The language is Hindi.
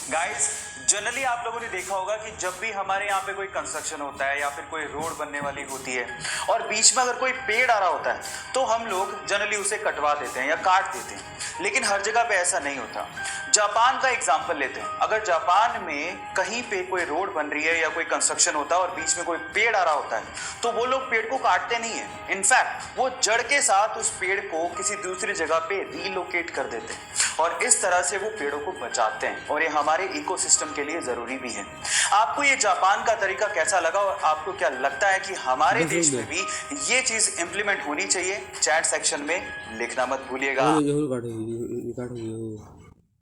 गाइस, जनरली आप लोगों ने देखा होगा कि जब भी हमारे यहाँ पे कोई कंस्ट्रक्शन होता है या फिर कोई रोड बनने वाली होती है और बीच में अगर कोई पेड़ आ रहा होता है तो हम लोग जनरली उसे कटवा देते हैं या काट देते हैं। लेकिन हर जगह पे ऐसा नहीं होता। जापान का एग्जाम्पल लेते हैं। अगर जापान में कहीं पे कोई रोड बन रही है या कोई कंस्ट्रक्शन होता है और बीच में कोई पेड़ आ रहा होता है तो वो लोग पेड़ को काटते नहीं है। इनफैक्ट वो जड़ के साथ उस पेड़ को किसी दूसरी जगह पे रीलोकेट कर देते हैं और इस तरह से वो पेड़ों को बचाते हैं और ये हमारे इकोसिस्टम के लिए जरूरी भी है। आपको ये जापान का तरीका कैसा लगा और आपको क्या लगता है कि हमारे देश में भी ये चीज इंप्लीमेंट होनी चाहिए? चैट सेक्शन में लिखना मत भूलिएगा।